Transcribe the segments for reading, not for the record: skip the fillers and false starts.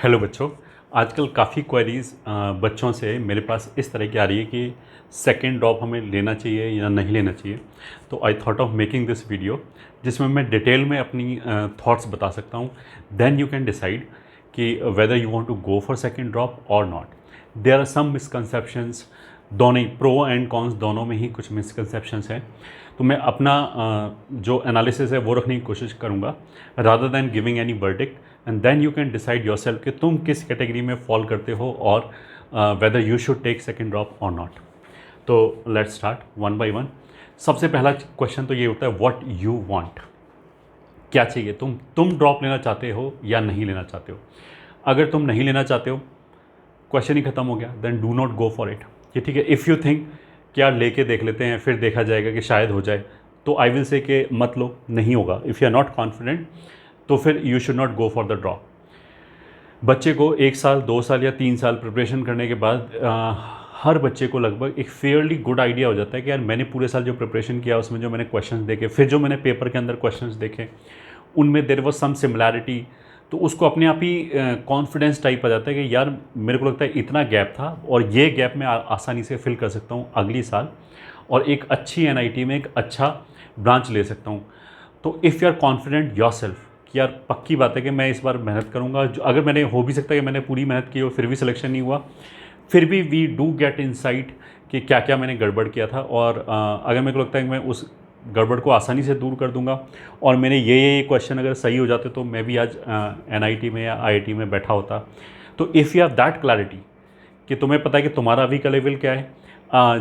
Hello बच्चों। आजकल काफ़ी क्वेरीज बच्चों से मेरे पास इस तरह की आ रही है कि सेकेंड ड्रॉप हमें लेना चाहिए या नहीं लेना चाहिए। तो I thought of making this video जिसमें मैं डिटेल में अपनी थॉट्स बता सकता हूँ। देन यू कैन डिसाइड कि whether you want to go for second drop और not. There are some misconceptions, दोनों ही प्रो एंड कॉन्स दोनों में ही कुछ मिसकंसेप्शंस हैं। तो मैं अपना जो एनालिसिस है वो रखने की कोशिश करूँगा rather than giving any verdict, and then you can decide yourself कि तुम किस कैटेगरी में फॉल करते हो और whether you should take second drop और नॉट। तो let's start one by one. सबसे पहला क्वेश्चन तो ये होता है व्हाट यू वांट। क्या चाहिए तुम ड्रॉप लेना चाहते हो या नहीं लेना चाहते हो। अगर तुम नहीं लेना चाहते हो, क्वेश्चन ही खत्म हो गया, then do not go for it. ये ठीक है। इफ़ यू थिंक कि यार लेके देख लेते हैं फिर देखा जाएगा कि शायद हो जाए, तो आई विल से कि मत लो, नहीं होगा। If you are not confident तो फिर you should not go for the drop. बच्चे को 1 साल 2 साल या 3 साल प्रिपरेशन करने के बाद हर बच्चे को लगभग एक फेयरली गुड आइडिया हो जाता है कि यार मैंने पूरे साल जो प्रिपरेशन किया उसमें जो मैंने क्वेश्चंस देखे, फिर जो मैंने पेपर के अंदर क्वेश्चंस देखे, उनमें देयर वाज सम सिमिलैरिटी। तो उसको अपने आप ही कॉन्फिडेंस टाइप आ जाता है कि यार मेरे को लगता है इतना गैप था और ये गैप मैं आसानी से फिल कर सकता हूँ अगली साल और एक अच्छी एनआईटी में एक अच्छा ब्रांच ले सकता हूँ। तो if you are confident yourself कि यार पक्की बात है कि मैं इस बार मेहनत करूँगा, जो अगर मैंने हो भी सकता है कि मैंने पूरी मेहनत की और फिर भी सिलेक्शन नहीं हुआ, फिर भी वी डू गेट इनसाइट कि क्या क्या मैंने गड़बड़ किया था। और अगर मेरे को लगता है कि मैं उस गड़बड़ को आसानी से दूर कर दूंगा और मेरे ये क्वेश्चन अगर सही हो जाते तो मैं भी आज एनआईटी में या आईआईटी में बैठा होता। तो if you have that clarity कि तुम्हें पता है कि तुम्हारा अभी का लेवल क्या है,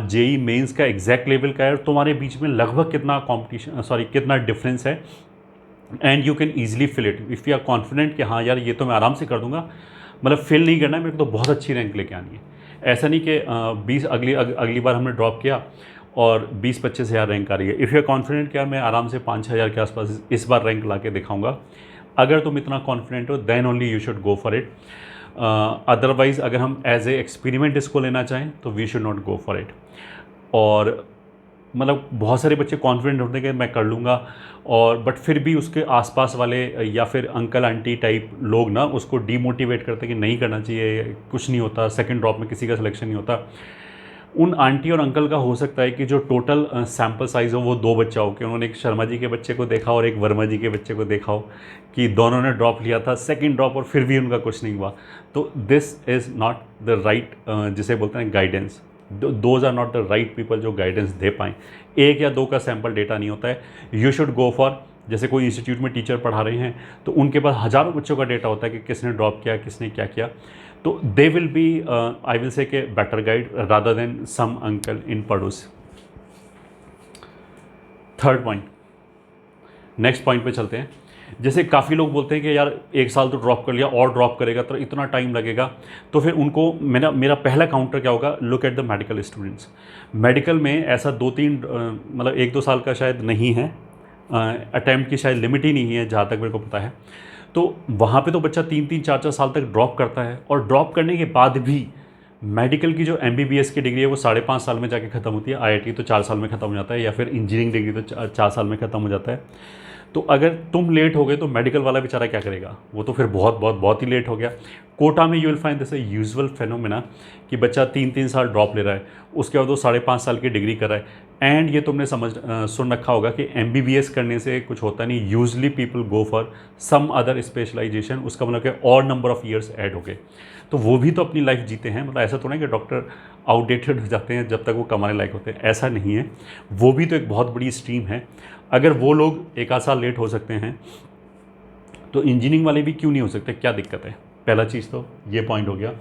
जेई मेंस का एग्जैक्ट लेवल क्या है और तुम्हारे बीच में लगभग कितना कंपटीशन कितना डिफरेंस है, and you can easily fill it. If you are confident कि हाँ यार ये तो मैं आराम से कर दूंगा, मतलब फिल नहीं करना है मेरे को, तो बहुत अच्छी रैंक लेके आनी है। ऐसा नहीं कि 20 अगली बार हमने ड्रॉप किया और 20-25 हज़ार रैंक आ रही है। इफ़ यू आर कॉन्फिडेंट कि यार मैं आराम से 5-6 हज़ार के आसपास इस बार रैंक ला के दिखाऊँगा, अगर तुम इतना कॉन्फिडेंट हो then only you should go for it. Otherwise अगर हम एज ए एक्सपेरिमेंट इसको लेना चाहें तो we should not go for it. और मतलब बहुत सारे बच्चे कॉन्फिडेंट होते हैं कि मैं कर लूँगा, और बट फिर भी उसके आसपास वाले या फिर अंकल आंटी टाइप लोग ना उसको डीमोटिवेट करते हैं कि नहीं करना चाहिए, कुछ नहीं होता, सेकंड ड्रॉप में किसी का सिलेक्शन नहीं होता। उन आंटी और अंकल का हो सकता है कि जो टोटल सैम्पल साइज़ हो वो 2 बच्चा हो, कि उन्होंने एक शर्मा जी के बच्चे को देखा और एक वर्मा जी के बच्चे को देखा हो कि दोनों ने ड्रॉप लिया था सेकंड ड्रॉप और फिर भी उनका कुछ नहीं हुआ। तो this is not the right, जिसे बोलते हैं guidance. Those are not the right people जो गाइडेंस दे पाएँ। 1 या 2 का सैम्पल डेटा नहीं होता है। यू शुड गो फॉर, जैसे कोई इंस्टीट्यूट में टीचर पढ़ा रहे हैं तो उनके पास हज़ारों बच्चों का डेटा होता है कि किसने ड्रॉप किया, किसने क्या किया। तो they will be, I will say के better guide rather then some uncle इन पड़ोस। थर्ड पॉइंट, नेक्स्ट पॉइंट पे चलते हैं। जैसे काफ़ी लोग बोलते हैं कि यार 1 साल तो ड्रॉप कर लिया और ड्रॉप करेगा तो इतना टाइम लगेगा। तो फिर उनको मेरा पहला काउंटर क्या होगा, look at the medical students. Medical में ऐसा 2-3 मतलब 1-2 साल का शायद नहीं है, अटैम्प्ट की शायद लिमिट ही नहीं है जहाँ तक मेरे को पता है। तो वहाँ पे तो बच्चा 3-3 4-4 साल तक ड्रॉप करता है, और ड्रॉप करने के बाद भी मेडिकल की जो एमबीबीएस की डिग्री है वो 5.5 साल में जाके ख़त्म होती है। आईआईटी तो 4 साल में ख़त्म हो जाता है, या फिर इंजीनियरिंग डिग्री तो 4 साल में ख़त्म हो जाता है। तो अगर तुम लेट हो गए तो मेडिकल वाला बेचारा क्या करेगा, वो तो फिर बहुत बहुत बहुत ही लेट हो गया। कोटा में you will find this A usual phenomena कि बच्चा 3-3 साल ड्रॉप ले रहा है, उसके बाद वो 5.5 साल की डिग्री कर रहा है। एंड ये तुमने सुन रखा होगा कि एमबीबीएस करने से कुछ होता नहीं, usually people go for some other specialization. उसका मतलब कि और नंबर ऑफ ईयर्स ऐड हो गए, तो वो भी तो अपनी लाइफ जीते हैं। मतलब ऐसा तो नहीं कि डॉक्टर आउटडेटेड हो जाते हैं जब तक वो कमाने लायक होते हैं, ऐसा नहीं है। वो भी तो एक बहुत बड़ी स्ट्रीम है। अगर वो लोग 1 आध साल लेट हो सकते हैं तो इंजीनियरिंग वाले भी क्यों नहीं हो सकते, क्या दिक्कत है। पहला चीज़ तो ये पॉइंट हो गया।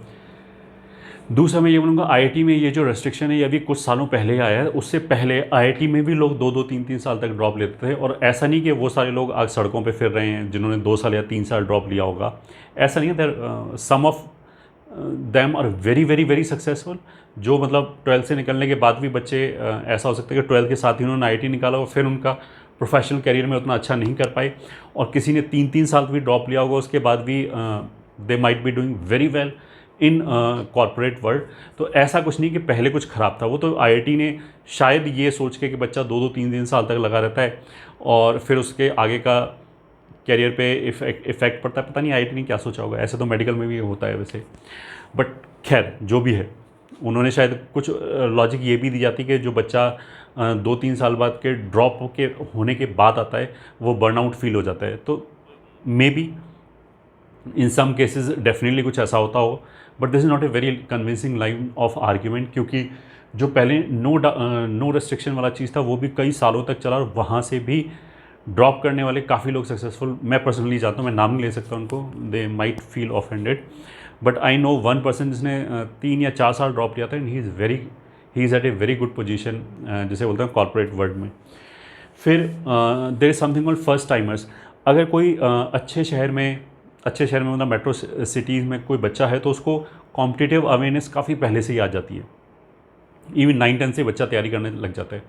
दूसरा मैं ये बोलूँगा, आईआईटी में ये जो रेस्ट्रिक्शन है ये अभी कुछ सालों पहले आया है। उससे पहले आईआईटी में भी लोग 2-2 3-3 साल तक ड्रॉप लेते थे, और ऐसा नहीं कि वो सारे लोग आज सड़कों पे फिर रहे हैं जिन्होंने 2 साल या 3 साल ड्रॉप लिया होगा। ऐसा नहीं है। There some of them are very very very successful, जो मतलब 12th से निकलने के बाद भी बच्चे ऐसा हो सकता है कि 12th के साथ ही उन्होंने आईआईटी निकाला और फिर उनका प्रोफेशनल करियर में उतना अच्छा नहीं कर पाए, और किसी ने 3-3 साल भी ड्रॉप लिया होगा उसके बाद भी they might be doing very well in corporate world. तो ऐसा कुछ नहीं कि पहले कुछ ख़राब था। वो तो आईआईटी ने शायद ये सोच के कि बच्चा 2-2 3-3 साल तक लगा रहता है और फिर उसके आगे का कैरियर पे इफेक्ट पड़ता है, पता नहीं IIT ने क्या सोचा होगा, ऐसे तो मेडिकल में भी होता है वैसे, बट खैर जो भी है, उन्होंने शायद कुछ लॉजिक ये भी दी जाती कि जो बच्चा 2-3 साल बाद के ड्रॉप के होने के बाद आता है वो बर्नआउट फील हो जाता है, तो maybe in some cases definitely कुछ ऐसा होता हो, but this is not a very convincing line of argument, क्योंकि जो पहले नो रेस्ट्रिक्शन वाला चीज़ था वो भी कई सालों तक चला और वहाँ से भी ड्रॉप करने वाले काफ़ी लोग सक्सेसफुल, मैं पर्सनली चाहता हूँ, मैं नाम नहीं ले सकता उनको, they might feel offended, but I know one person जिसने 3 या 4 साल ड्रॉप किया था and he is at a very good position, जिसे बोलते हैं कॉर्पोरेट वर्ल्ड में। फिर there is something called first timers. अगर कोई अच्छे शहर में मतलब मेट्रो सिटीज़ में कोई बच्चा है तो उसको कॉम्पिटिटिव अवेयरनेस काफ़ी पहले से ही आ जाती है, इवन 9-10 से बच्चा तैयारी करने लग जाता है।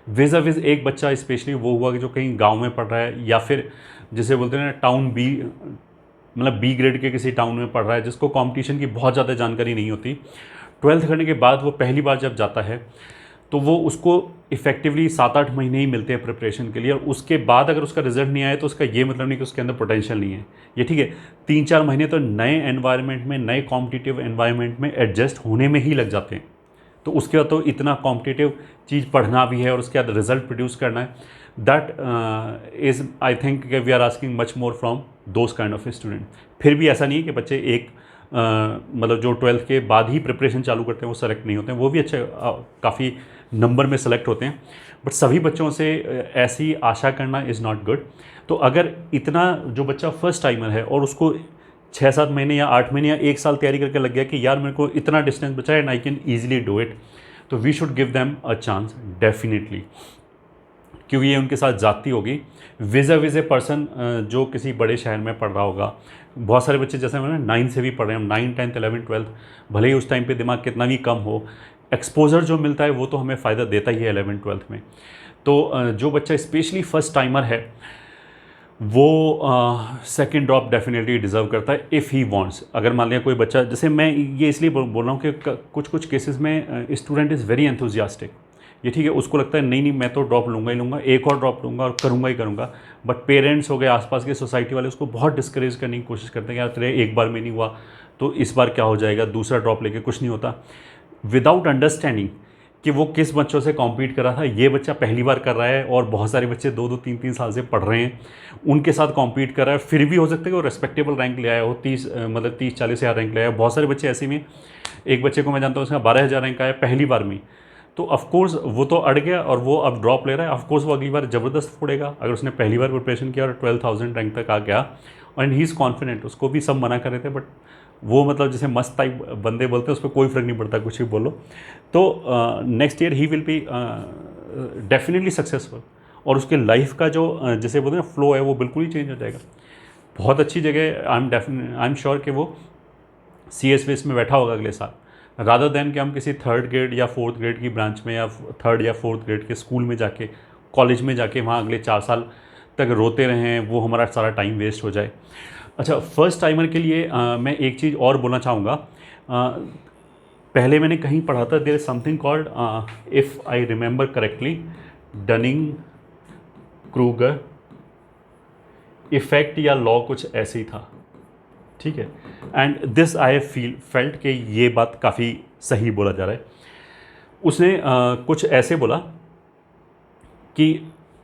विज़ एक बच्चा स्पेशली वो हुआ कि जो कहीं गांव में पढ़ रहा है या फिर जिसे बोलते हैं ना टाउन बी, मतलब B ग्रेड के किसी टाउन में पढ़ रहा है, जिसको कंपटीशन की बहुत ज़्यादा जानकारी नहीं होती, 12th करने के बाद वो पहली बार जब जाता है तो वो उसको इफेक्टिवली 7-8 महीने ही मिलते हैं प्रिपरेशन के लिए, और उसके बाद अगर उसका रिजल्ट नहीं आया तो उसका ये मतलब नहीं कि उसके अंदर पोटेंशियल नहीं है, ये ठीक है। 3-4 महीने तो नए एनवायरनमेंट में, नए कॉम्पिटिटिव एनवायरनमेंट में एडजस्ट होने में ही लग जाते हैं, तो उसके बाद तो इतना कॉम्पिटिटिव चीज़ पढ़ना भी है और उसके बाद रिजल्ट प्रोड्यूस करना है, that is I think we are asking much more from those kind of student. फिर भी ऐसा नहीं है कि बच्चे एक मतलब जो 12th के बाद ही प्रिपरेशन चालू करते हैं वो सेलेक्ट नहीं होते हैं, वो भी अच्छे काफ़ी नंबर में सेलेक्ट होते हैं, बट सभी बच्चों से ऐसी आशा करना इज़ नॉट गुड। तो अगर इतना जो बच्चा फर्स्ट टाइमर है और उसको 6-7 महीने या 8 महीने या 1 साल तैयारी करके लग गया कि यार मेरे को इतना डिस्टेंस बचा है and I can easily do it, तो we should give them a chance definitely, क्योंकि ये उनके साथ जाती होगी। विज़ ए पर्सन जो किसी बड़े शहर में पढ़ रहा होगा, बहुत सारे बच्चे जैसे मैंने 9 से भी पढ़ रहे हैं, 9, 10, 11, 12, भले ही उस टाइम पे दिमाग कितना भी कम हो, एक्सपोजर जो मिलता है वो तो हमें फ़ायदा देता ही है 11, 12th में। तो जो बच्चा स्पेशली फर्स्ट टाइमर है वो सेकंड ड्रॉप डेफिनेटली डिज़र्व करता है इफ़ ही वांट्स। अगर मान लिया कोई बच्चा, जैसे मैं ये इसलिए बोल रहा हूँ कि कुछ केसेस में स्टूडेंट इज़ वेरी एंथुजियास्टिक, ये ठीक है, उसको लगता है नहीं मैं तो ड्रॉप लूँगा ही लूँगा, एक और ड्रॉप लूँगा और करूँगा ही करूँगा, बट पेरेंट्स हो गए, आसपास के सोसाइटी वाले उसको बहुत डिस्करेज करने की कोशिश करते हैं कि यार तेरे एक बार में नहीं हुआ तो इस बार क्या हो जाएगा, दूसरा ड्रॉप लेके कुछ नहीं होता, विदाउट अंडरस्टैंडिंग कि वो किस बच्चों से कॉम्पीट कर रहा था। ये बच्चा पहली बार कर रहा है और बहुत सारे बच्चे 2-2, 3-3 साल से पढ़ रहे हैं, उनके साथ कॉम्पीट कर रहा है, फिर भी हो सकता है कि वो रेस्पेक्टेबल रैंक ले आया हो, 30-40 हज़ार रैंक ले आया हो। बहुत सारे बच्चे ऐसे में, एक बच्चे को मैं जानता हूँ उसका 12,000 रैंक आया पहली बार में, तो ऑफकोर्स वो तो अड़ गया और वो अब ड्रॉप ले रहा है, ऑफकोर्स वो अगली बार ज़बरदस्त फोड़ेगा अगर उसने पहली बार प्रिपरेशन किया और 12,000 रैंक तक आ गया एंड ही इज़ कॉन्फिडेंट। उसको भी सब मना कर रहे थे, बट वो मतलब जैसे मस्त टाइप बंदे बोलते हैं, उस पर कोई फ़र्क नहीं पड़ता, कुछ भी बोलो। तो next year he will be definitely successful, और उसके लाइफ का जो जैसे बोलते हैं फ्लो है वो बिल्कुल ही चेंज हो जाएगा। बहुत अच्छी जगह आई एम श्योर कि वो CS में बैठा होगा अगले साल, रादर दैन कि हम किसी 3rd ग्रेड या 4th ग्रेड की ब्रांच में या 3rd या 4th ग्रेड के स्कूल में जाके, कॉलेज में जाके वहाँ अगले 4 साल तक रोते रहें, वो हमारा सारा टाइम वेस्ट हो जाए। अच्छा, फर्स्ट टाइमर के लिए मैं एक चीज़ और बोलना चाहूँगा। पहले मैंने कहीं पढ़ा था, there is something called, if I remember correctly, Dunning Kruger effect या लॉ, कुछ ऐसे ही था, ठीक है। एंड दिस आई फेल्ट कि ये बात काफ़ी सही बोला जा रहा है। उसने कुछ ऐसे बोला कि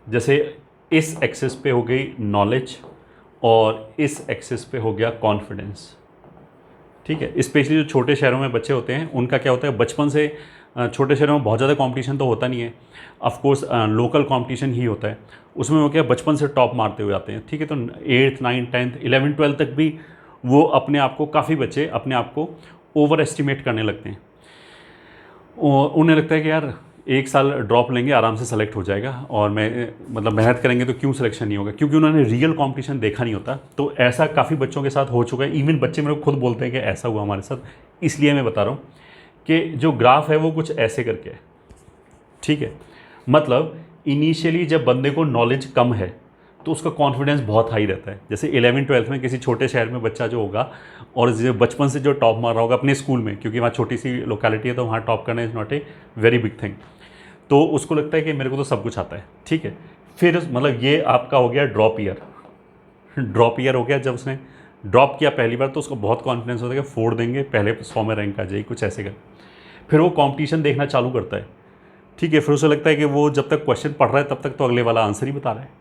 जैसे इस एक्सेस पे हो गई नॉलेज और इस एक्सेस पे हो गया कॉन्फिडेंस, ठीक है। स्पेशली जो छोटे शहरों में बच्चे होते हैं उनका क्या होता है, बचपन से छोटे शहरों में बहुत ज़्यादा कंपटीशन तो होता नहीं है, ऑफकोर्स लोकल कंपटीशन ही होता है, उसमें वो क्या बचपन से टॉप मारते हुए आते हैं, ठीक है। तो 8th, 9th, 10th, 11th, 12th तक भी वो अपने आप को, काफ़ी बच्चे अपने आप को ओवर एस्टिमेट करने लगते हैं, और उन्हें लगता है कि यार 1 साल ड्रॉप लेंगे आराम से सेलेक्ट हो जाएगा, और मैं मतलब मेहनत करेंगे तो क्यों सिलेक्शन नहीं होगा, क्योंकि उन्होंने रियल कंपटीशन देखा नहीं होता। तो ऐसा काफ़ी बच्चों के साथ हो चुका है, इवन बच्चे मेरे को खुद बोलते हैं कि ऐसा हुआ हमारे साथ, इसलिए मैं बता रहा हूँ कि जो ग्राफ है वो कुछ ऐसे करके है, ठीक है। मतलब इनिशियली जब बंदे को नॉलेज कम है तो उसका कॉन्फिडेंस बहुत हाई रहता है। जैसे 11th, 12th में किसी छोटे शहर में बच्चा जो होगा और जो बचपन से जो टॉप मार रहा होगा अपने स्कूल में, क्योंकि वहाँ छोटी सी लोकेलिटी है तो वहाँ टॉप करना is not a very big thing, तो उसको लगता है कि मेरे को तो सब कुछ आता है, ठीक है। फिर मतलब ये आपका हो गया ड्रॉप ईयर, ड्रॉप ईयर हो गया, जब उसने ड्रॉप किया पहली बार तो उसको बहुत कॉन्फिडेंस होता है कि फोड़ देंगे, पहले 100 में रैंक आ जाएगी, कुछ ऐसे कर। फिर वो कंपटीशन देखना चालू करता है, ठीक है, फिर उसे लगता है कि वो जब तक क्वेश्चन पढ़ रहा है तब तक तो अगले वाला आंसर ही बता रहा है।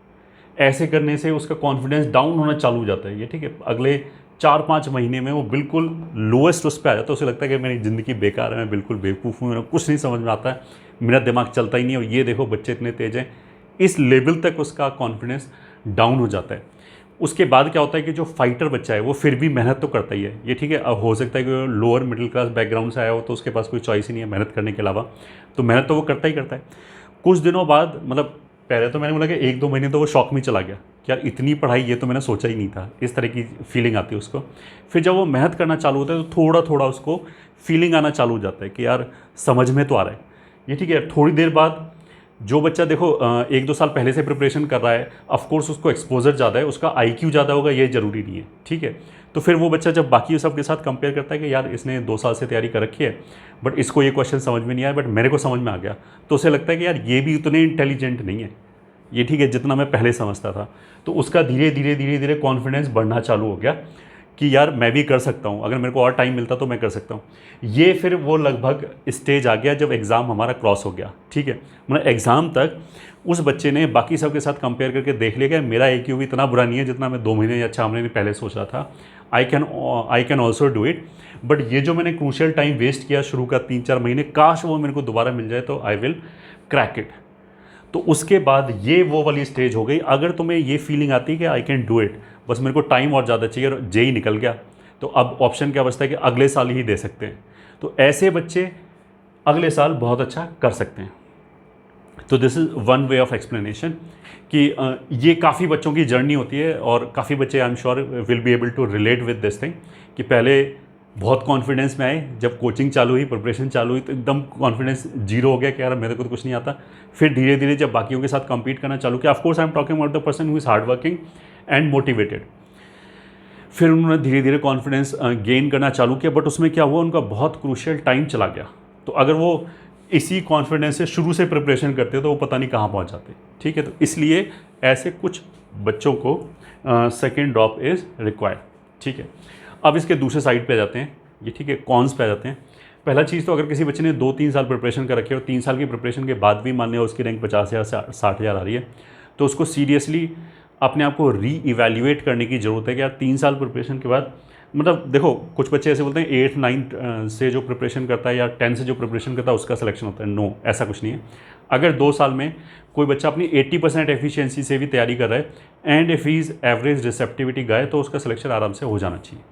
ऐसे करने से उसका कॉन्फिडेंस डाउन होना चालू हो जाता है ये, ठीक है। अगले 4-5 महीने में वो बिल्कुल लोएस्ट उस पर आ जाता है, उसे लगता है कि मेरी ज़िंदगी बेकार है, मैं बिल्कुल बेवकूफ़ हूँ, मेरा कुछ नहीं समझ में आता है, मेरा दिमाग चलता ही नहीं है, और ये देखो बच्चे इतने तेज हैं। इस लेवल तक उसका कॉन्फिडेंस डाउन हो जाता है। उसके बाद क्या होता है कि जो फाइटर बच्चा है वो फिर भी मेहनत तो करता ही है, ये ठीक है। अब हो सकता है कि लोअर मिडिल क्लास बैकग्राउंड से आया हो तो उसके पास कोई चॉइस ही नहीं है मेहनत करने के अलावा, तो मेहनत तो वो करता ही करता है। कुछ दिनों बाद, मतलब पहले तो मैंने बोला कि 1-2 महीने तो वो शॉक में चला गया कि यार इतनी पढ़ाई, ये तो मैंने सोचा ही नहीं था, इस तरह की फीलिंग आती है उसको। फिर जब वो मेहनत करना चालू होता है तो थोड़ा थोड़ा उसको फीलिंग आना चालू हो जाता है कि यार समझ में तो आ रहा है, ये ठीक है। थोड़ी देर बाद जो बच्चा देखो 1-2 साल पहले से प्रिपरेशन कर रहा है, ऑफकोर्स उसको एक्सपोजर ज़्यादा है, उसका IQ ज़्यादा होगा, ये ज़रूरी नहीं है, ठीक है। तो फिर वो बच्चा जब बाकी सब के साथ कंपेयर करता है कि यार इसने 2 साल से तैयारी कर रखी है बट इसको ये क्वेश्चन समझ में नहीं आया, बट मेरे को समझ में आ गया, तो उसे लगता है कि यार ये भी उतने इंटेलिजेंट नहीं है, ये ठीक है, जितना मैं पहले समझता था। तो उसका धीरे धीरे कॉन्फिडेंस बढ़ना चालू हो गया कि यार मैं भी कर सकता हूँ, अगर मेरे को और टाइम मिलता तो मैं कर सकता हूँ। ये फिर वो लगभग स्टेज आ गया जब एग्ज़ाम हमारा क्रॉस हो गया, ठीक है। मतलब एग्ज़ाम तक उस बच्चे ने बाकी सब के साथ कंपेयर करके देख लिया कि मेरा IQ भी इतना बुरा नहीं है जितना मैं 2 महीने या 6 महीने पहले सोच रहा था। I can also do it. But ये जो मैंने क्रूशियल टाइम वेस्ट किया शुरू का 3-4 महीने, काश वो मेरे को दोबारा मिल जाए तो आई विल क्रैक इट। तो उसके बाद ये वो वाली स्टेज हो गई। अगर तुम्हें ये फीलिंग आती है कि आई कैन डू इट, बस मेरे को टाइम और ज़्यादा चाहिए और जेई निकल गया, तो अब ऑप्शन क्या बचता है कि अगले साल ही दे सकते हैं। तो ऐसे बच्चे अगले साल बहुत अच्छा कर सकते हैं। तो this is one way of explanation कि ये काफ़ी बच्चों की जर्नी होती है, और काफ़ी बच्चे I am sure will be able to relate with this thing कि पहले बहुत कॉन्फिडेंस में आए, जब कोचिंग चालू हुई, प्रिपरेशन चालू हुई, तो एकदम कॉन्फिडेंस जीरो हो गया कि यार मेरे को तो कुछ नहीं आता। फिर धीरे धीरे जब बाकियों के साथ compete करना चालू किया, of course I am talking about the person who is hard working and motivated, फिर उन्होंने धीरे धीरे कॉन्फिडेंस गेन करना चालू किया। बट उसमें क्या हुआ, उनका बहुत क्रूशियल टाइम चला गया। तो अगर वो इसी कॉन्फिडेंस से शुरू से प्रिपरेशन करते तो वो पता नहीं कहाँ पहुँच जाते, ठीक है। तो इसलिए ऐसे कुछ बच्चों को सेकेंड ड्रॉप इज़ रिक्वायर्ड, ठीक है। अब इसके दूसरे साइड पे आ जाते हैं, ये ठीक है, कॉन्स पे आ जाते हैं। पहला चीज़ तो अगर किसी बच्चे ने 2-3 साल प्रिपरेशन कर रखी है और 3 साल की प्रिपरेशन के बाद भी मान लिया उसकी रैंक 50,000 से 60,000 आ रही है, तो उसको सीरियसली अपने आप को री-इवैल्यूएट करने की ज़रूरत है कि यार 3 साल प्रिपरेशन के बाद, मतलब देखो कुछ बच्चे ऐसे बोलते हैं 8-9 से जो प्रिपरेशन करता है या 10 से जो प्रिपरेशन करता है उसका सिलेक्शन होता है। नो, ऐसा कुछ नहीं है। अगर 2 साल में कोई बच्चा अपनी 80% एफिशिएंसी से भी तैयारी कर रहा है and if he is average receptivity guy, तो उसका सिलेक्शन आराम से हो जाना चाहिए।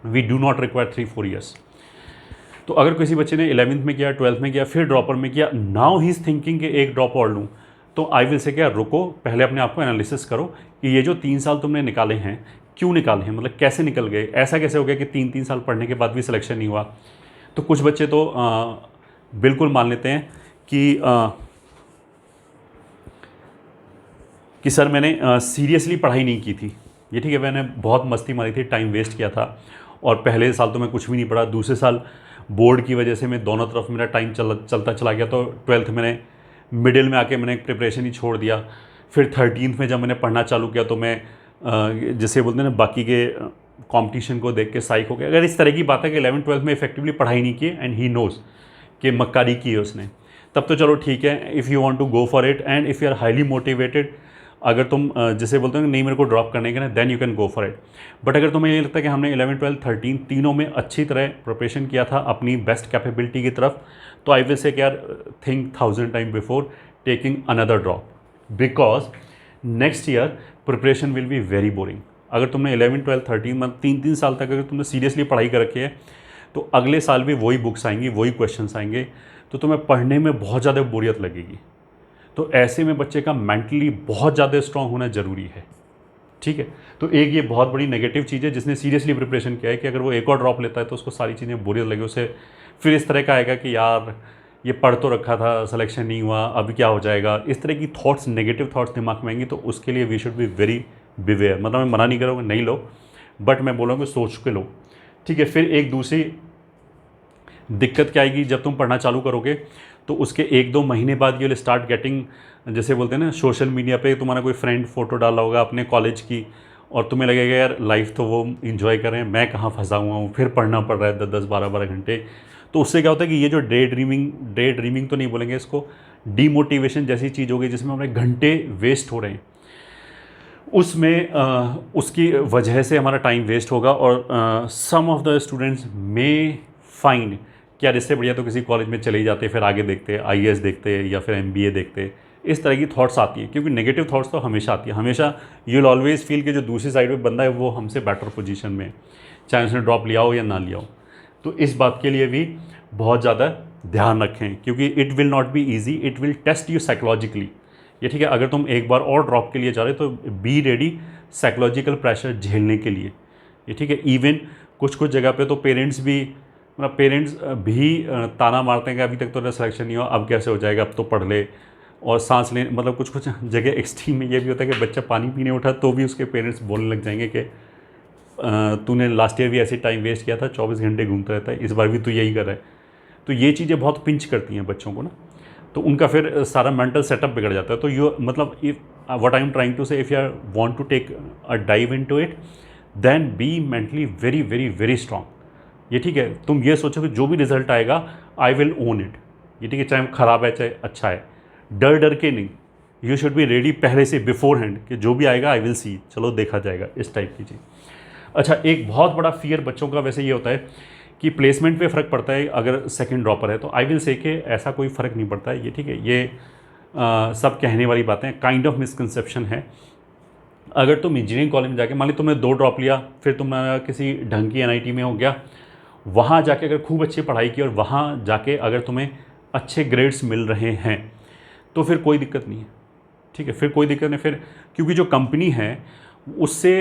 We do not require 3-4 years. तो अगर किसी बच्चे ने 11th में किया, 12th में किया, फिर ड्रॉपर में किया, नाउ ही इज़ थिंकिंग कि एक ड्रॉप और लूँ, तो आई विल से क्या, रुको, पहले अपने आप को एनालिसिस करो कि ये जो 3 साल तुमने निकाले हैं क्यों निकाले हैं, मतलब कैसे निकल गए, ऐसा कैसे हो गया कि 3-3 साल पढ़ने के बाद भी सिलेक्शन नहीं हुआ। तो कुछ बच्चे तो बिल्कुल मान लेते हैं कि सर मैंने सीरियसली पढ़ाई नहीं की थी, ये ठीक है, मैंने बहुत मस्ती मारी थी, टाइम वेस्ट किया था, और पहले साल तो मैं कुछ भी नहीं पढ़ा, दूसरे साल बोर्ड की वजह से मैं दोनों तरफ मेरा टाइम चलता चला गया, तो 12th मैंने मिडिल में आके मैंने प्रिपरेशन ही छोड़ दिया। फिर 13th में जब मैंने पढ़ना चालू किया तो मैं जैसे बोलते हैं ना, बाकी के कंपटीशन को देख के साइक हो गया। अगर इस तरह की बात है कि 11th-12th में इफेक्टिवली पढ़ाई नहीं की एंड ही नोज़ कि मक्कारी की है उसने, तब तो चलो ठीक है, if you want to go for it and if you are highly motivated, अगर तुम जैसे बोलते हो नहीं मेरे को ड्रॉप करने के ना, then you can go for it. But अगर तुम्हें ये लगता है कि हमने 11, 12, 13 तीनों में अच्छी तरह प्रिपरेशन किया था अपनी बेस्ट कैपेबिलिटी की तरफ, तो आई विल से यार think 1000 time before taking another drop, because next year preparation will be very boring. अगर तुमने 11, 12, 13 मतलब 3-3 साल तक अगर तुमने सीरियसली पढ़ाई कर रखी है, तो अगले साल भी वही बुक्स आएंगी, वही क्वेश्चंस आएंगे, तो तुम्हें पढ़ने में बहुत ज़्यादा बोरियत लगेगी। तो ऐसे में बच्चे का मेंटली बहुत ज़्यादा स्ट्रांग होना ज़रूरी है, ठीक है। तो एक ये बहुत बड़ी नेगेटिव चीज़ है जिसने सीरियसली प्रिपरेशन किया है कि अगर वो एक और ड्रॉप लेता है तो उसको सारी चीज़ें बोरियत लगे, उसे फिर इस तरह का आएगा कि यार ये पढ़ तो रखा था, सिलेक्शन नहीं हुआ, अब क्या हो जाएगा, इस तरह की थॉट्स, नेगेटिव थॉट्स दिमाग में आएंगी। तो उसके लिए we should be very beware. मतलब मैं मना नहीं करूँगा नहीं लो, बट मैं बोलूँगा सोच के लो, ठीक है। फिर एक दूसरी दिक्कत क्या आएगी, जब तुम पढ़ना चालू करोगे तो उसके 1-2 महीने बाद ये स्टार्ट गेटिंग, जैसे बोलते हैं ना, सोशल मीडिया पे तुम्हारा कोई फ्रेंड फ़ोटो डाला होगा अपने कॉलेज की, और तुम्हें लगेगा यार लाइफ तो वो इन्जॉय कर रहे हैं, मैं कहाँ फंसा हुआ हूँ, फिर पढ़ना पड़ रहा है 10-10 12-12 घंटे। तो उससे क्या होता है कि ये जो डे ड्रीमिंग तो नहीं बोलेंगे इसको, डीमोटिवेशन जैसी चीज़ हो गई जिसमें हमारे घंटे वेस्ट हो रहे हैं, उसमें उसकी वजह से हमारा टाइम वेस्ट होगा। और some of the students may find कि यार इससे बढ़िया तो किसी कॉलेज में चले ही जाते, फिर आगे देखते, आईएएस देखते या फिर एमबीए देखते। इस तरह की थॉट्स आती हैं, क्योंकि नेगेटिव थॉट्स तो हमेशा आती है, हमेशा यू विल ऑलवेज फील कि जो दूसरी साइड में बंदा है वो हमसे बेटर पोजीशन में है, चाहे उसने ड्रॉप लिया हो या ना लिया हो। तो इस बात के लिए भी बहुत ज़्यादा ध्यान रखें, क्योंकि it will not be easy, it will test you psychologically. ये ठीक है, अगर तुम एक बार और ड्रॉप के लिए जा रहे हो तो बी रेडी साइकोलॉजिकल प्रेशर झेलने के लिए। ये ठीक है, इवन कुछ कुछ जगह पे तो पेरेंट्स भी ताना मारते हैं कि अभी तक तो सिलेक्शन नहीं हुआ, अब कैसे हो जाएगा, अब तो पढ़ ले और सांस ले, मतलब कुछ कुछ जगह एक्सट्रीम में ये भी होता है कि बच्चा पानी पीने उठा तो भी उसके पेरेंट्स बोलने लग जाएंगे कि तूने लास्ट ईयर भी ऐसे टाइम वेस्ट किया था, 24 घंटे घूमता रहता है, इस बार भी तू यही कर रहा है। तो ये चीज़ें बहुत पिंच करती हैं बच्चों को ना, तो उनका फिर सारा मेंटल सेटअप बिगड़ जाता है। तो यू मतलब if what I am trying to say, if you are want to take a dive into it, then be mentally very very very strong. ये ठीक है, तुम ये सोचो कि जो भी रिजल्ट आएगा आई विल ओन इट। ये ठीक है, चाहे ख़राब है चाहे अच्छा है, डर डर के नहीं, यू शुड बी रेडी पहले से बिफोर हैंड कि जो भी आएगा आई विल सी, चलो देखा जाएगा, इस टाइप की चीज़। अच्छा, एक बहुत बड़ा फियर बच्चों का वैसे ये होता है कि प्लेसमेंट पे फ़र्क पड़ता है अगर सेकंड ड्रॉपर है, तो आई विल से कि ऐसा कोई फ़र्क नहीं पड़ता है। ये ठीक है, ये सब कहने वाली बातें, काइंड ऑफ मिसकंसेप्शन है। अगर तुम इंजीनियरिंग कॉलेज में जाके, मान ली तुमने 2 ड्रॉप लिया, फिर तुम्हारा किसी ढंग की एनआईटी में हो गया, वहाँ जाके अगर खूब अच्छी पढ़ाई की और वहाँ जाके अगर तुम्हें अच्छे ग्रेड्स मिल रहे हैं तो फिर कोई दिक्कत नहीं है। ठीक है, फिर कोई दिक्कत नहीं, फिर क्योंकि जो कंपनी है उससे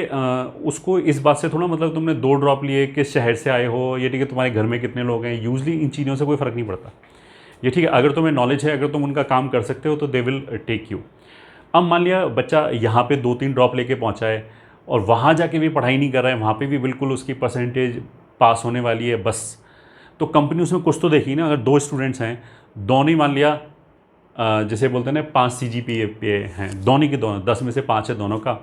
उसको इस बात से थोड़ा मतलब तुमने 2 ड्रॉप लिए, किस शहर से आए हो, ये ठीक है, तुम्हारे घर में कितने लोग हैं, यूजली इन चीज़ों से कोई फ़र्क नहीं पड़ता। ये ठीक है, अगर तुम्हें नॉलेज है, अगर तुम उनका काम कर सकते हो तो दे विल टेक यू। अब मान लिया बच्चा यहाँ पे 2-3 ड्रॉप लेके पहुँचा है और वहाँ जाके भी पढ़ाई नहीं कर रहा है, वहाँ पे भी बिल्कुल उसकी परसेंटेज पास होने वाली है बस, तो कंपनी उसमें कुछ तो देखी ना। अगर 2 स्टूडेंट्स हैं, दोनों ही मान लिया जैसे बोलते हैं ना 5 CGPA पे हैं, दोनों के दोनों 10 में से 5 है दोनों का,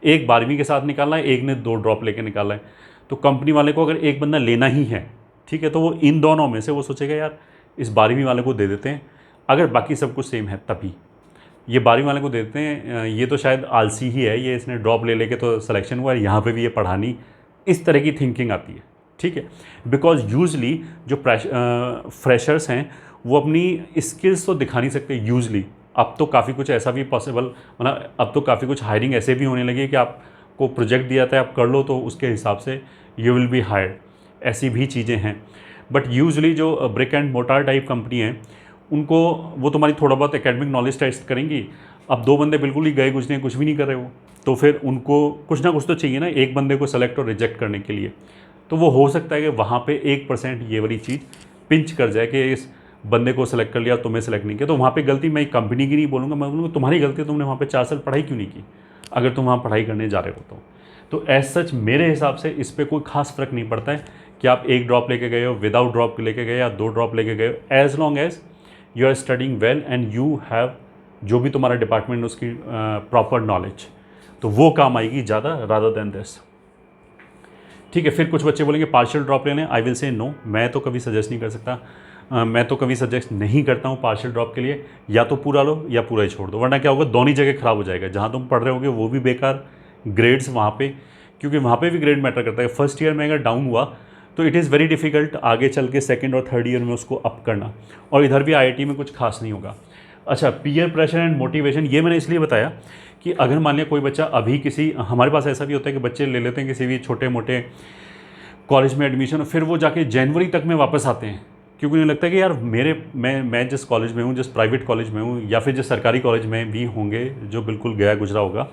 एक 12वीं के साथ निकाला है, एक ने 2 ड्रॉप लेके निकाला है, तो कंपनी वाले को अगर एक बंदा लेना ही है, ठीक है, तो वो इन दोनों में से वो सोचेगा यार इस 12वीं वाले को दे देते हैं, अगर बाकी सब कुछ सेम है तभी ये 12वीं वाले को दे देते हैं, ये तो शायद आलसी ही है, ये इसने ड्रॉप ले लेके तो सिलेक्शन हुआ है, यहाँ पे भी ये पढ़ानी, इस तरह की थिंकिंग आती है। ठीक है, बिकॉज यूजली जो फ्रेशर्स हैं वो अपनी स्किल्स तो दिखा नहीं सकते यूजली। अब तो काफ़ी कुछ ऐसा भी पॉसिबल, मतलब अब तो काफ़ी कुछ हायरिंग ऐसे भी होने लगी है कि आपको प्रोजेक्ट दिया जाता है, आप कर लो तो उसके हिसाब से यू विल बी हायर्ड, ऐसी भी चीज़ें हैं। बट यूजली जो brick and mortar type company है उनको वो तुम्हारी थोड़ा बहुत एकेडमिक नॉलेज टेस्ट करेंगी। अब 2 बंदे बिल्कुल ही गए कुछ नहीं, कुछ भी नहीं कर रहे हो, तो फिर उनको कुछ ना कुछ तो चाहिए ना एक बंदे को सेलेक्ट और रिजेक्ट करने के लिए। तो वो हो सकता है कि वहाँ पे 1% ये वाली चीज़ पिंच कर जाए कि इस बंदे को सेलेक्ट कर लिया तुम्हें सेलेक्ट नहीं किया, तो वहाँ पे गलती मैं कंपनी की नहीं बोलूँगा, मैं बोलूँगा तुम्हारी गलती है, तुमने वहाँ पे 4 साल पढ़ाई क्यों नहीं की अगर तुम वहाँ पढ़ाई करने जा रहे हो तो एज सच मेरे हिसाब से इस पर कोई खास फ़र्क नहीं पड़ता है कि आप 1 ड्रॉप लेके गए हो, विदाउट ड्रॉप लेके गए या 2 ड्रॉप लेके गए हो, as long as you are studying well and you have जो भी तुम्हारा डिपार्टमेंट उसकी प्रॉपर नॉलेज, तो वो काम आएगी ज़्यादा रादर देन दिस। ठीक है, फिर कुछ बच्चे बोलेंगे पार्शियल ड्रॉप लेने, आई विल से नो, मैं तो कभी सजेस्ट नहीं कर सकता, मैं तो कभी सजेस्ट नहीं करता हूँ पार्शियल ड्रॉप के लिए, या तो पूरा लो या पूरा ही छोड़ दो, वरना क्या होगा दोनों जगह ख़राब हो जाएगा, जहाँ तुम पढ़ रहे होगे वो भी बेकार, ग्रेड्स वहाँ पे, क्योंकि वहाँ पे भी ग्रेड मैटर करता है। फर्स्ट ईयर में अगर डाउन हुआ तो इट इज़ वेरी डिफ़िकल्ट आगे चल के सेकेंड और थर्ड ईयर में उसको अप करना, और इधर भी IIT में कुछ खास नहीं होगा। अच्छा, पीयर प्रेशर एंड मोटिवेशन, ये मैंने इसलिए बताया कि अगर मान लिया कोई बच्चा अभी किसी, हमारे पास ऐसा भी होता है कि बच्चे ले लेते हैं किसी भी छोटे मोटे कॉलेज में एडमिशन, फिर वो जाके जनवरी तक में वापस आते हैं, क्योंकि उन्हें लगता है कि यार मैं जिस कॉलेज में हूँ, जिस प्राइवेट कॉलेज में हूँ या फिर जिस सरकारी कॉलेज में भी होंगे जो बिल्कुल गया गुजरा होगा,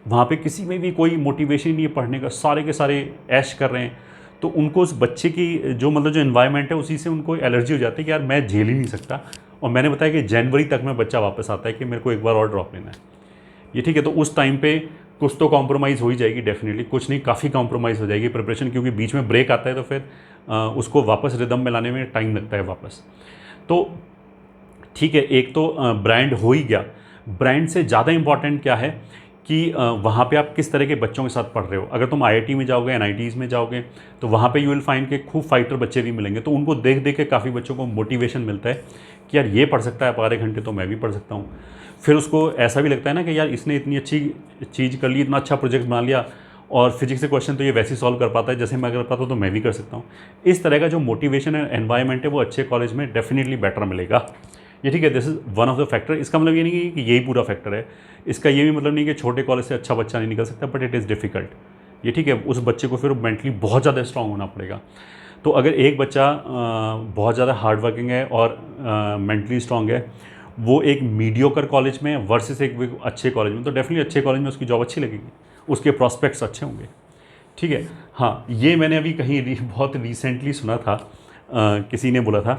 वहाँ पे किसी में भी कोई मोटिवेशन नहीं है पढ़ने का, सारे के सारे ऐश कर रहे हैं, तो उनको उस बच्चे की जो मतलब जो इन्वायरमेंट है उसी से उनको एलर्जी हो जाती है कि यार मैं झेल ही नहीं सकता। और मैंने बताया कि जनवरी तक में बच्चा वापस आता है कि मेरे को एक बार और ड्रॉप लेना है। ये ठीक है, तो उस टाइम पे कुछ तो कॉम्प्रोमाइज़ हो ही जाएगी डेफिनेटली, कुछ नहीं काफ़ी कॉम्प्रोमाइज़ हो जाएगी प्रिपरेशन, क्योंकि बीच में ब्रेक आता है तो फिर उसको वापस रिदम में लाने में टाइम लगता है वापस। तो ठीक है, एक तो ब्रांड हो ही गया, ब्रांड से ज़्यादा इम्पॉर्टेंट क्या है कि वहाँ पे आप किस तरह के बच्चों के साथ पढ़ रहे हो। अगर तुम आईआईटी में जाओगे, एनआईटीज़ में जाओगे, तो वहाँ पे यू विल फाइंड के खूब फाइटर बच्चे भी मिलेंगे। तो उनको देख देख के काफ़ी बच्चों को मोटिवेशन मिलता है कि यार ये पढ़ सकता है आप आधे घंटे, तो मैं भी पढ़ सकता हूँ। फिर उसको ऐसा भी लगता है ना कि यार इसने इतनी अच्छी चीज़ कर ली, इतना अच्छा प्रोजेक्ट बना लिया, और फिजिक्स के क्वेश्चन तो ये वैसे ही सॉल्व कर पाता है जैसे मैं कर पाता हूँ, तो मैं भी कर सकता हूँ। इस तरह का जो मोटिवेशन एंड एनवायरनमेंट है वो अच्छे कॉलेज में डेफिनेटली बेटर मिलेगा। ये ठीक है, this is one of the factor. इसका मतलब ये नहीं है कि यही पूरा फैक्टर है। इसका ये भी मतलब नहीं कि छोटे कॉलेज से अच्छा बच्चा नहीं निकल सकता, बट इट इज़ डिफ़िकल्ट। ये ठीक है, उस बच्चे को फिर मेंटली बहुत ज़्यादा स्ट्रांग होना पड़ेगा। तो अगर एक बच्चा बहुत ज़्यादा हार्ड वर्किंग है और मेंटली स्ट्रांग है, वो एक मीडियोकर कॉलेज में वर्सेस एक अच्छे कॉलेज में, तो डेफिनेटली अच्छे कॉलेज में उसकी जॉब अच्छी लगेगी, उसके प्रॉस्पेक्ट्स अच्छे होंगे। ठीक है। हाँ, ये मैंने अभी कहीं बहुत रिसेंटली सुना था, किसी ने बोला था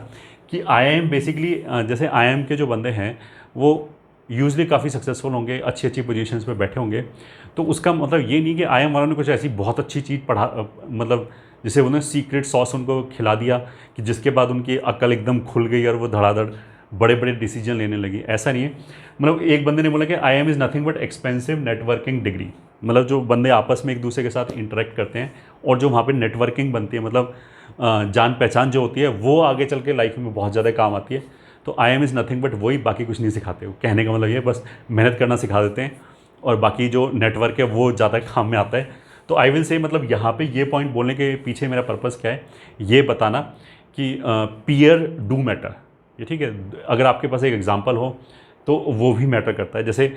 कि आईआईएम बेसिकली, जैसे आईआईएम के जो बंदे हैं वो यूजली काफ़ी सक्सेसफुल होंगे, अच्छी अच्छी पोजीशंस पे बैठे होंगे। तो उसका मतलब ये नहीं कि आईआईएम वालों ने कुछ ऐसी बहुत अच्छी चीज़ मतलब जैसे उन्होंने सीक्रेट सॉस उनको खिला दिया कि जिसके बाद उनकी अक्ल एकदम खुल गई और वो धड़ाधड़ बड़े बड़े डिसीजन लेने लगी। ऐसा नहीं है। मतलब एक बंदे ने बोला कि IIM is nothing but expensive networking degree. मतलब जो बंदे आपस में एक दूसरे के साथ इंटरेक्ट करते हैं और जो वहाँ पे नेटवर्किंग बनती है, मतलब जान पहचान जो होती है, वो आगे चल के लाइफ में बहुत ज़्यादा काम आती है। तो आईआईएम इज़ नथिंग बट वही, बाकी कुछ नहीं सिखाते हो। कहने का मतलब ये, बस मेहनत करना सिखा देते हैं और बाकी जो नेटवर्क है वो ज़्यादा काम में आता है। तो आई विल से, मतलब यहाँ पे ये पॉइंट बोलने के पीछे मेरा पर्पज़ क्या है, ये बताना कि पीयर डू मैटर। ये ठीक है, अगर आपके पास एक एग्जांपल हो तो वो भी मैटर करता है। जैसे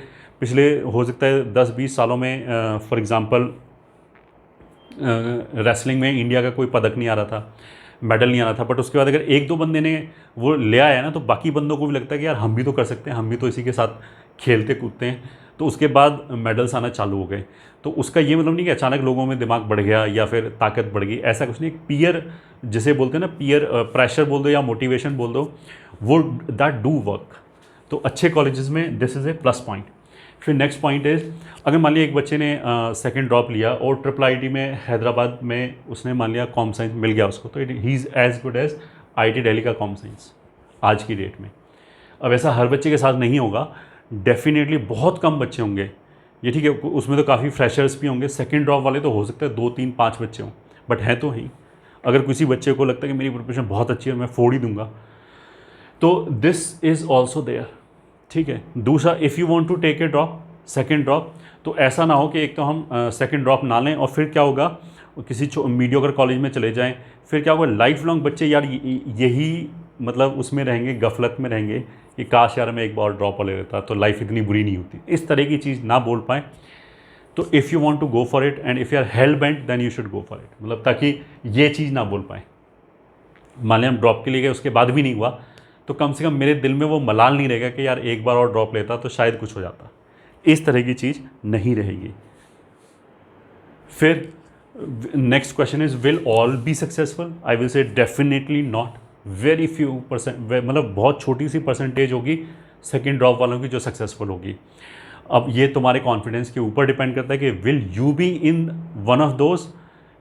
पिछले हो सकता है 10-20 सालों में फॉर एग्जांपल रेसलिंग में इंडिया का कोई पदक नहीं आ रहा था, मेडल नहीं आ रहा था, बट उसके बाद अगर एक दो बंदे ने वो ले आया ना, तो बाकी बंदों को भी लगता है कि यार हम भी तो कर सकते हैं, हम भी तो इसी के साथ खेलते कूदते हैं। तो उसके बाद मेडल्स आना चालू हो गए। तो उसका ये मतलब नहीं कि अचानक लोगों में दिमाग बढ़ गया या फिर ताकत बढ़ गई, ऐसा कुछ नहीं। पीयर जिसे बोलते हैं ना, पीयर प्रेशर बोल दो या मोटिवेशन बोल दो, वो दैट डू वर्क। तो अच्छे कॉलेजेस में this is a plus point. फिर नेक्स्ट पॉइंट इज़, अगर मान लिया एक बच्चे ने सेकंड ड्रॉप लिया और ट्रिपल आईटी में हैदराबाद में उसने मान लिया कॉम साइंस मिल गया उसको, तो he is as good as IIT Delhi का कॉम साइंस आज की डेट में। अब ऐसा हर बच्चे के साथ नहीं होगा, डेफिनेटली बहुत कम बच्चे होंगे। ये ठीक है, उसमें तो काफ़ी फ्रेशर्स भी होंगे। सेकंड ड्रॉप वाले तो हो सकता है 2-3-5 बच्चे हों, बट हैं तो ही। अगर किसी बच्चे को लगता है कि मेरी प्रिपरेशन बहुत अच्छी है, मैं फोड़ ही दूंगा, तो दिस इज़ ऑल्सो देयर। ठीक है। दूसरा, if you want to take a drop, second drop, तो ऐसा ना हो कि एक तो हम सेकंड ड्रॉप ना लें और फिर क्या होगा, किसी मीडियोकर कॉलेज में चले जाएं, फिर क्या होगा, लाइफ लॉन्ग बच्चे यार यही मतलब उसमें रहेंगे, गफलत में रहेंगे कि काश यार मैं एक बार ड्रॉप ले लेता तो लाइफ इतनी बुरी नहीं होती। इस तरह की चीज़ ना बोल पाएँ। तो if you want to go for it and if you are hell bent then you should go for it, मतलब ताकि ये चीज़ ना बोल पाएँ। मान लिया हम ड्रॉप के लिए गए, उसके बाद भी नहीं हुआ, तो कम से कम मेरे दिल में वो मलाल नहीं रहेगा कि यार एक बार और ड्रॉप लेता तो शायद कुछ हो जाता। इस तरह की चीज़ नहीं रहेगी। फिर next question is, will all be successful? I will say definitely not. Very few percent, मतलब बहुत छोटी सी परसेंटेज होगी सेकेंड ड्रॉप वालों की जो सक्सेसफुल होगी। अब ये तुम्हारे कॉन्फिडेंस के ऊपर डिपेंड करता है कि will you be in one of those,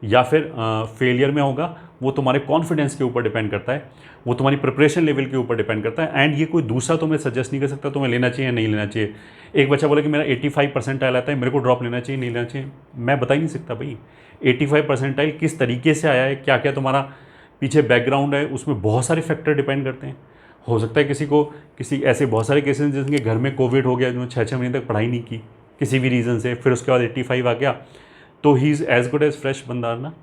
या फिर फेलियर में होगा। वो तुम्हारे कॉन्फिडेंस के ऊपर डिपेंड करता है, वो तुम्हारी प्रिपरेशन लेवल के ऊपर डिपेंड करता है। एंड ये कोई दूसरा तुम्हें सजेस्ट नहीं कर सकता तुम्हें लेना चाहिए या नहीं लेना चाहिए। एक बच्चा बोले कि मेरा 85 परसेंटाइल आता है, मेरे को ड्रॉप लेना चाहिए नहीं लेना चाहिए, मैं बता ही नहीं सकता भाई 85 परसेंटाइल किस तरीके से आया है, क्या क्या तुम्हारा पीछे बैकग्राउंड है, उसमें बहुत सारे फैक्टर डिपेंड करते हैं। हो सकता है किसी ऐसे बहुत सारे केसेस जिनके घर में कोविड हो गया, जिन्होंने 6-6 महीने तक पढ़ाई नहीं की किसी भी रीज़न से, फिर उसके बाद 85 आ गया, तो he is as good as fresh बंदा ना।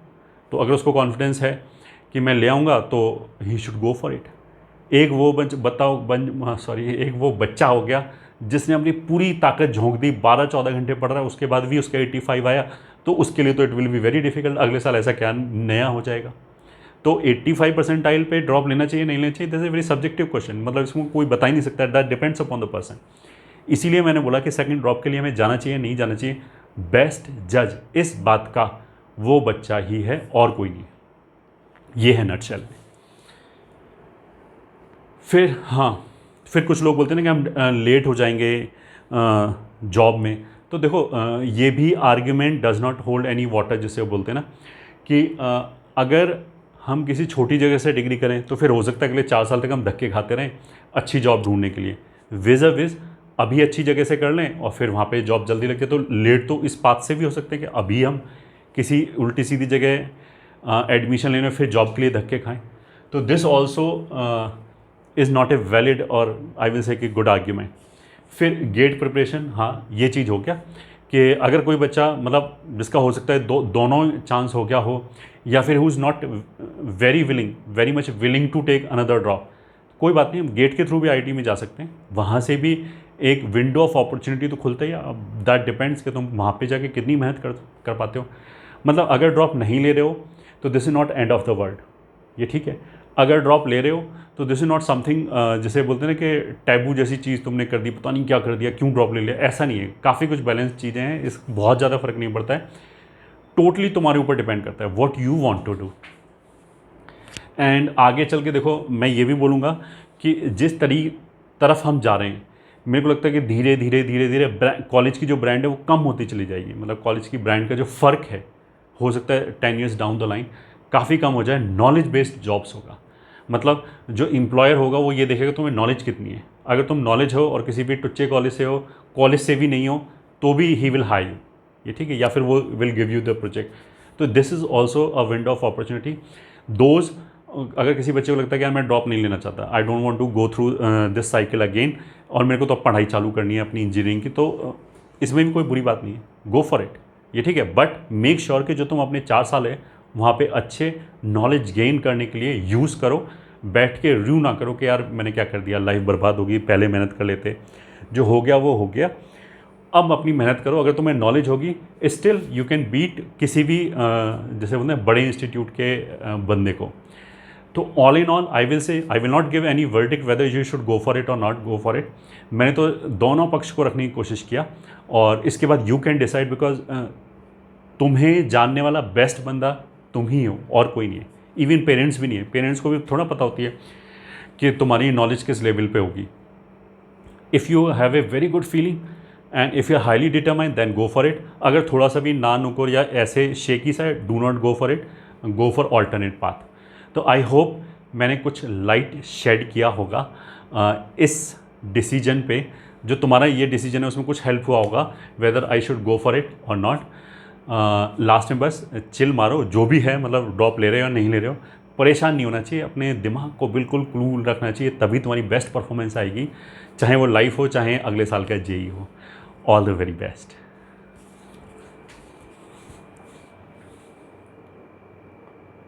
तो अगर उसको कॉन्फिडेंस है कि मैं ले आऊँगा, तो he should go for it. एक वो एक वो बच्चा हो गया जिसने अपनी पूरी ताकत झोंक दी, 12-14 घंटे पढ़ रहा है, उसके बाद भी उसका 85 आया, तो उसके लिए तो it will be very difficult. अगले साल ऐसा क्या नया हो जाएगा। तो 85 परसेंटाइल पे ड्रॉप लेना चाहिए नहीं लेना चाहिए, this is very subjective question, मतलब इसमें कोई बता ही नहीं सकता, that depends upon the person. इसीलिए मैंने बोला कि सेकंड ड्रॉप के लिए हमें जाना चाहिए नहीं जाना चाहिए, बेस्ट जज इस बात का वो बच्चा ही है और कोई नहीं। ये है नटशेल में। फिर कुछ लोग बोलते हैं ना कि हम लेट हो जाएंगे जॉब में। तो देखो ये भी argument does not hold any water, जिसे वो बोलते हैं ना कि अगर हम किसी छोटी जगह से डिग्री करें तो फिर हो सकता है अगले 4 साल तक हम धक्के खाते रहें अच्छी जॉब ढूंढने के लिए। विज़ अभी अच्छी जगह से कर लें और फिर वहाँ पे जॉब जल्दी लग जाए। तो लेट तो इस बात से भी हो सकता है कि अभी हम किसी उल्टी सीधी जगह एडमिशन लेने फिर जॉब के लिए धक्के खाएं। तो this also is not a valid और आई विल से कि गुड आर्ग्यूमेंट। फिर गेट प्रिपरेशन, हाँ ये चीज़ हो गया कि अगर कोई बच्चा मतलब जिसका हो सकता है दोनों चांस हो गया हो, या फिर who is not very much willing to take another drop, कोई बात नहीं, हम गेट के थ्रू भी आईटी में जा सकते हैं। वहाँ से भी एक विंडो ऑफ अपॉर्चुनिटी तो खुलता ही है। अब दैट डिपेंड्स कि तुम वहाँ पे जाके कितनी मेहनत कर पाते हो। मतलब अगर ड्रॉप नहीं ले रहे हो तो this is not end of the world, ये ठीक है। अगर ड्रॉप ले रहे हो तो दिस इज़ नॉट समथिंग जैसे बोलते हैं ना कि टैबू जैसी चीज़ तुमने कर दी, पता नहीं क्या कर दिया, क्यों ड्रॉप ले लिया, ऐसा नहीं है। काफ़ी कुछ बैलेंस चीज़ें हैं, इस बहुत ज़्यादा फ़र्क नहीं पड़ता है। टोटली तुम्हारे ऊपर डिपेंड करता है what you want to do. And आगे चल के देखो, मैं ये भी बोलूँगा कि जिस तरफ हम जा रहे हैं, मेरे को लगता है कि धीरे धीरे कॉलेज की जो ब्रांड है वो कम होती चली जाएगी। मतलब कॉलेज की ब्रांड का जो फ़र्क है, हो सकता है 10 ईयर्स डाउन द लाइन काफ़ी कम हो जाए। नॉलेज बेस्ड जॉब्स होगा, मतलब जो एम्प्लॉयर होगा वो ये देखेगा तुम्हें नॉलेज कितनी है। अगर तुम नॉलेज हो और किसी भी टुच्चे कॉलेज से हो, कॉलेज से भी नहीं हो, तो भी ही विल हायर यू, ये ठीक है, या फिर वो will give you the project. तो this is also a window of opportunity. Those अगर किसी बच्चे को लगता है कि यार मैं ड्रॉप नहीं लेना चाहता, I don't want to go through this cycle again, और मेरे को तो अब पढ़ाई चालू करनी है अपनी इंजीनियरिंग की, तो इसमें भी कोई बुरी बात नहीं है, गो फॉर इट, ये ठीक है। बट मेक श्योर कि जो तुम अपने 4 साल है वहाँ पे अच्छे नॉलेज गेन करने के लिए यूज़ करो। बैठ के रिव्यू ना करो कि यार मैंने क्या कर दिया, लाइफ बर्बाद होगी, पहले मेहनत कर लेते, जो हो गया वो हो गया, अब अपनी मेहनत करो। अगर तुम्हें नॉलेज होगी, स्टिल यू कैन बीट किसी भी जैसे बोलते हैं बड़े इंस्टीट्यूट के बंदे को। तो all in all I will not give any verdict weather you should go for it और नॉट गो फॉर इट। मैंने तो दोनों पक्ष को रखने की कोशिश किया, और इसके बाद यू कैन डिसाइड, बिकॉज तुम्हें जानने वाला बेस्ट बंदा तुम ही हो और कोई नहीं है। इवन पेरेंट्स भी नहीं है, पेरेंट्स को भी थोड़ा पता होती है कि तुम्हारी नॉलेज किस लेवल पे होगी। If you have a very good feeling and if you are highly determined, then go for it. अगर थोड़ा सा भी ना नुकुर या ऐसे शेकी सा है, do not go for it, go for alternate path. तो आई होप मैंने कुछ लाइट शेड किया होगा इस डिसीजन पे। जो तुम्हारा ये डिसीजन है उसमें कुछ हेल्प हुआ होगा, whether I should go for it और नॉट। लास्ट में बस चिल मारो, जो भी है, मतलब ड्रॉप ले रहे हो या नहीं ले रहे हो, परेशान नहीं होना चाहिए, अपने दिमाग को बिल्कुल कूल रखना चाहिए, तभी तुम्हारी बेस्ट परफॉर्मेंस आएगी, चाहे वो लाइफ हो, चाहे अगले साल का जेई हो। All the very best.